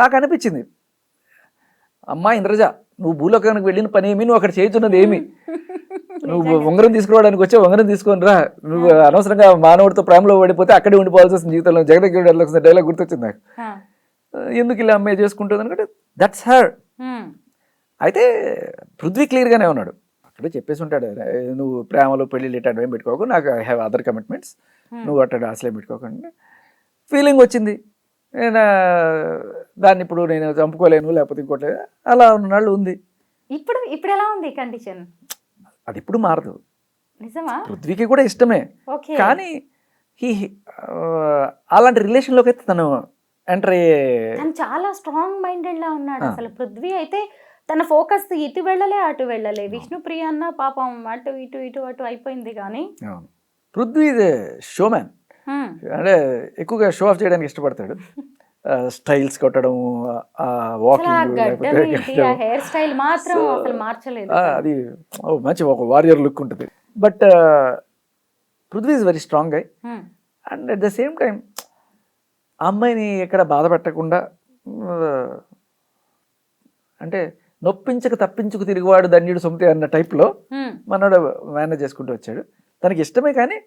నాకు అనిపించింది, అమ్మా ఇంద్రజ, నువ్వు భూలోకానికి వెళ్ళిన పని ఏమి, నువ్వు అక్కడ చేయుతున్నది ఏమి, నువ్వు ఉంగరం తీసుకురావడానికి వచ్చే ఉంగరం తీసుకొని రా, నువ్వు అనవసరంగా మానవుడితో ప్రేమలో పడిపోతే అక్కడే ఉండిపోవాల్సి వస్తుంది జీవితంలో. జగదగిరి డైలాగ్ గుర్తొచ్చింది నాకు. ఎందుకు ఇలా అమ్మాయి చేసుకుంటుంది అనుకుంటే దట్స్ హర్. అయితే పృథ్వీ క్లియర్గానే ఉన్నాడు, అక్కడే చెప్పేసి ఉంటాడు, నువ్వు ప్రేమలో పెళ్ళిళ్ళు ఇట్లాంటివి ఏం పెట్టుకోకు, నాకు ఐ హ్యావ్ అదర్ కమిట్మెంట్స్, నువ్వు అట్లా అసలే పెట్టుకోకండి. ఫీలింగ్ వచ్చింది, నేను దాన్ని ఇప్పుడు నేను చంపుకోలేను లేకపోతే ఇంకోటి అలా ఉన్నాళ్ళు ఉంది. ఇప్పుడు ఇప్పుడు ఎలా ఉంది కండిషన్? అది ఇప్పుడు మారదు. నిజమా? పృథ్వీకి కూడా ఇష్టమే, ఓకే. కానీ అలాంటి రిలేషన్లోకి అయితే తను ఎంటర్ అయ్యే, తను చాలా స్ట్రాంగ్ మైండెడ్ లా ఉన్నాడు అసలు. పృథ్వీ అయితే తన ఫోకస్ ఇటు వెళ్ళలే అటు వెళ్ళలే. విష్ణుప్రియ అన్న పాపం అటు ఇటు ఇటు అటు అయిపోయింది. కానీ పృథ్వీ ఇస్ షోమ్యాన్, అంటే ఎక్కువగా షో ఆఫ్ చేయడానికి ఇష్టపడతాడు. స్టైల్స్ కొట్టడం, వాకింగ్, హెయిర్ స్టైల్ మాత్రం అసలు మార్చలేదు. అది మంచి ఒక వారియర్ లుక్ ఉంటుంది. But Prithvi is very strong guy, and at the same time అమ్మాయిని ఎక్కడ బాధ పెట్టకుండా, అంటే నొప్పించక తప్పించుకు తిరిగివాడు ధన్యుడు సొంతి అన్న టైప్లో మనోడు మేనేజ్ చేసుకుంటూ వచ్చాడు. తనకి ఇష్టమే, కానీ